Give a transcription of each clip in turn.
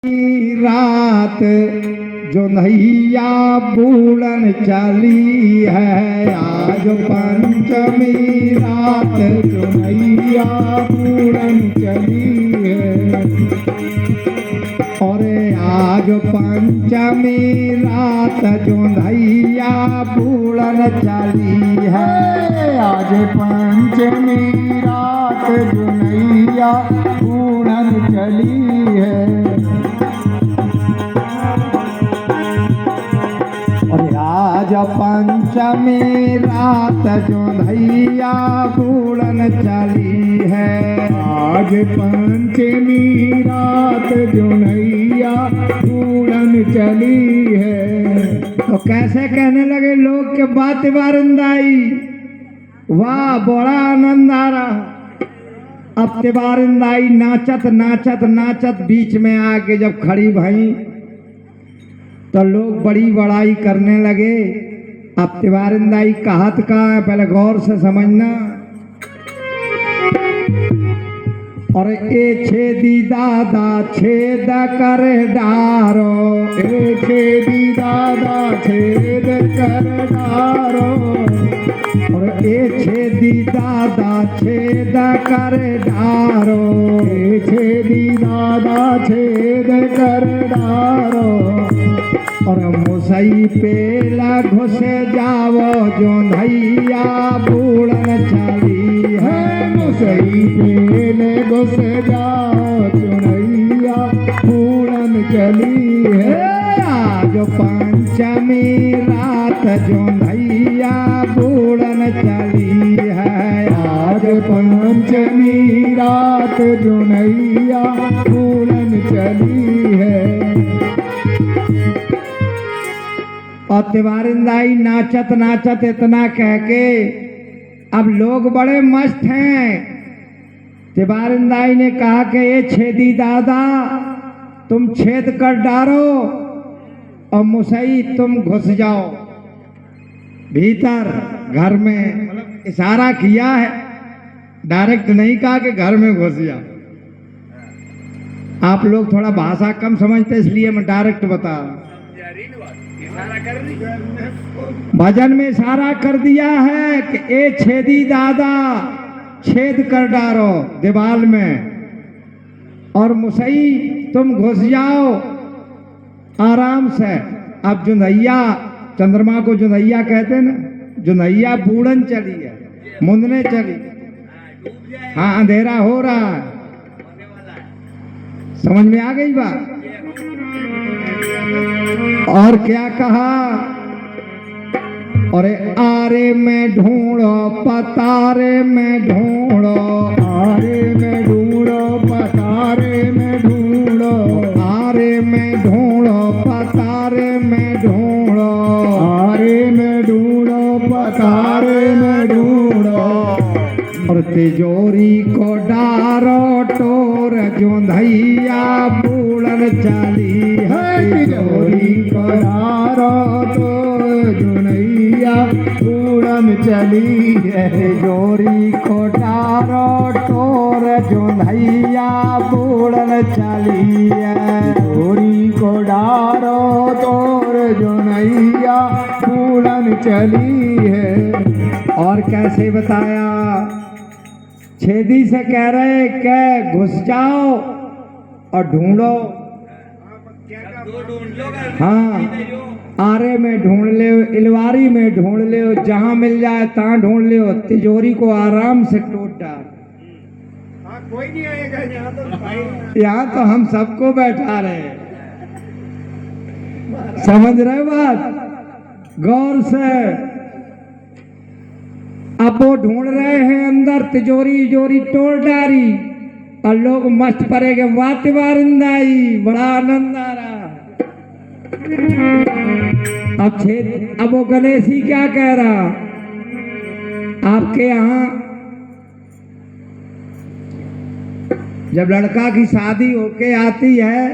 रात जो नैया बूढ़न चली है, आज पंचमी रात जो नैया बूढ़न चली है। और आज पंचमी रात जो नैया बूढ़न चली है, आज पंचमी रात जो नैया बूढ़न चली है। आज पंचमी रात जो नैया बूढ़न चली है, आज पंचमी रात जो नैया बूढ़न चली है। तो कैसे कहने लगे लोग के बात बारिंदाई, वाह बड़ा आनंद आ रहा। अब तिवारिंदाई नाचत नाचत नाचत बीच में आके जब खड़ी भई तो लोग बड़ी बड़ाई करने लगे। अब तिवारिंदाई कहत का है, पहले गौर से समझना। और ए छेदी दादा छेद कर डारो, ए छेदी दादा छेद कर डारो। और ए छेदी दादा छेद कर डारो, ए छेदी दादा छेद कर डारो। और मुसई पेला घुस जावो जो नैया बूढ़न चली है, मुसई पेले घुस जाओ जो नैया बूढ़न चली है। आज पंचमी रात जो नैया बूढ़न चली है, आज पंचमी रात जो नैया बूढ़न चली है। और तिवारिंदाई नाचत नाचत इतना कह के अब लोग बड़े मस्त हैं। तिवारिंदाई ने कहा कि ये छेदी दादा तुम छेद कर डारो और मुसई तुम घुस जाओ भीतर घर में। मतलब इशारा किया है, डायरेक्ट नहीं कहा कि घर में घुस जाओ। आप लोग थोड़ा भाषा कम समझते इसलिए मैं डायरेक्ट बता रहा हूं। भजन में इशारा कर दिया है कि ए छेदी दादा छेद कर डारो दीवाल में, और मुसई तुम घुस जाओ आराम से। अब जुनैया, चंद्रमा को जुनैया कहते हैं ना, जुनैया बूढ़न चली है, मुंदने चली। हाँ अंधेरा हो रहा है, समझ में आ गई बात। और क्या कहा, अरे आरे में ढूंढो पतारे में ढूंढो, आरे में ढूंढो पतारे में ढूंढो, आरे में ढूंढो पतारे में ढूंढो, आरे में ढूंढो पतारे में ढूंढो। और तिजोरी को डारो टोर जो नैया बूढ़न चली है, तिजोरी को डारो टोर जो नैया बूढ़न चली है। तिजोरी को डारो टोर जो नैया बूढ़न चली है, तिजोरी को डारो टोर जो नैया बूढ़न चली है। और कैसे बताया, छेदी से कह रहे कि घुस जाओ और ढूंढो। हाँ आरे में ढूंढ ले, इलवारी में ढूंढ ले, जहां मिल जाए तहां ढूंढ ले। तिजोरी को आराम से टोट डाल। कोई नहीं आएगा यहाँ तो हम सबको बैठा रहे। समझ रहे बात गौर से। अब वो ढूंढ रहे हैं अंदर, तिजोरी जोरी तोड़ डारी, और लोग मस्त पड़ेगे, वाह तिवारिंदाई बड़ा आनंद आ रहा। अब वो गणेशी क्या कह रहा, आपके यहाँ जब लड़का की शादी होके आती है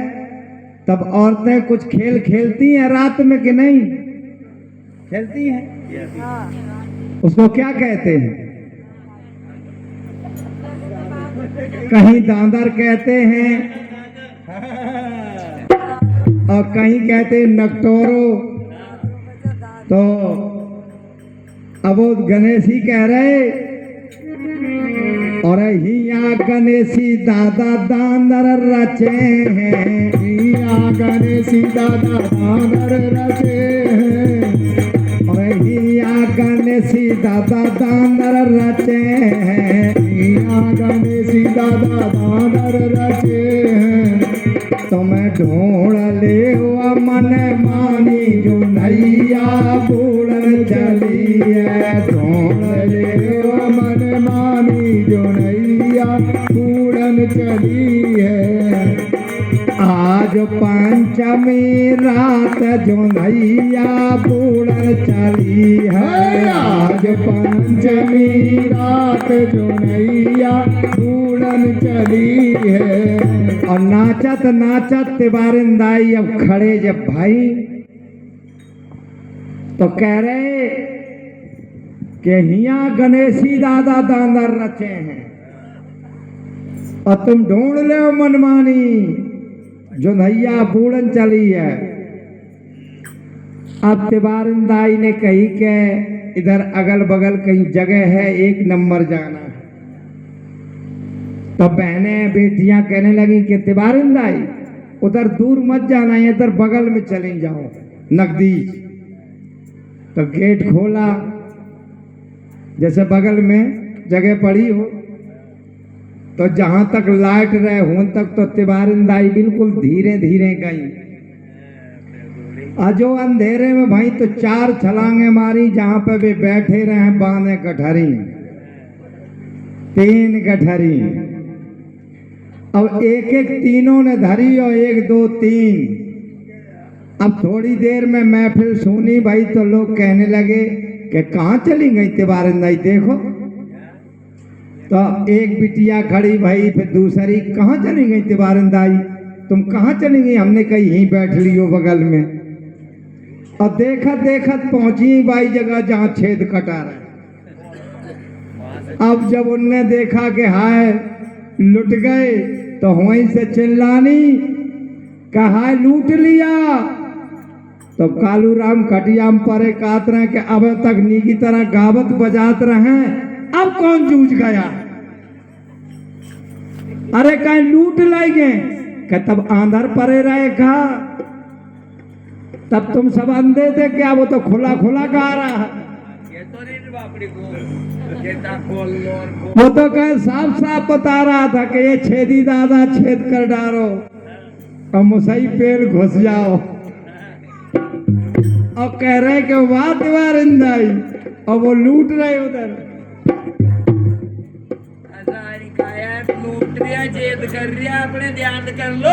तब औरतें कुछ खेल खेलती हैं रात में कि नहीं खेलती हैं? उसको क्या कहते हैं? कहीं दांदर कहते हैं, और कहीं कहते नकटोरो। तो अब वो गणेशी कह रहे और हिया गणेशी दादा दानर रचे हैं, हिया गणेशी दादा दानर रचे हैं, और हिया गणेशी दादा दानर रचे हैं, हिया गणेशी दादा दानर रचे हैं। तुम्हें ढूंढ ले मन मानी जो नैया बूढ़न चली है, ढूंढ ले मन मानी जो नैया बूढ़न चली है। आज पंचमी रात जो नैया बूढ़न चली है, आज पंचमी रात जो नैया बूढ़न चली है। और नाचत नाचत तिवारिंदाई अब खड़े जब भाई तो कह रहे कि हिया गणेशी दादा दानर रचे हैं और तुम ढूंढ ले मनमानी जो नैया बूढ़न चली है। अब तिवारिंदाई ने कही के इधर अगल बगल कहीं जगह है, एक नंबर जाना है। तो बहनें बेटियां कहने लगी कि तिवारिंदाई उधर दूर मत जाना, इधर बगल में चली जाओ नकदी। तो गेट खोला, जैसे बगल में जगह पड़ी हो, तो जहां तक लाइट रहे हों तक तो तिवारिंदाई बिल्कुल धीरे धीरे गई। अजो अंधेरे में भाई तो 4 छलांगे मारी, जहां पे वे बैठे रहे बांधे गठरी, 3 गठरी। अब एक एक तीनों ने धरी और 1 2 3। अब थोड़ी देर में महफिल सुनी भाई तो लोग कहने लगे कि कहाँ चली गई तिवारिंदाई, देखो। तो एक बिटिया खड़ी भाई, फिर दूसरी, कहाँ चली गई तिवारिंदाई, तुम कहाँ चली गई? हमने कही यहीं बैठ लियो बगल में। और देखत देखत पहुंची भाई जगह जहां छेद कटा रहे। अब जब उनने देखा कि हाय लुट गए, तो वहीं से चिल्लानी कहा लूट लिया। तो कालूराम खटियाम परे कात रहे कि अब तक नी की तरह गावत बजात रहे, अब कौन जूझ गया? अरे कहीं लूट लाई गए कि तब आंधर परे रहे का, तब तुम सब अंधे थे क्या? वो तो खुला खुला गा रहा है। वो तो कहे साफ साफ बता रहा था कि ये छेदी दादा छेद कर डालो और मुसई पेड़ घुस जाओ। और कह रहे कि वाह तिवारिंदाई, और वो लूट रहे उधर। लूट रिया छेद कर रिया, अपने ध्यान कर लो।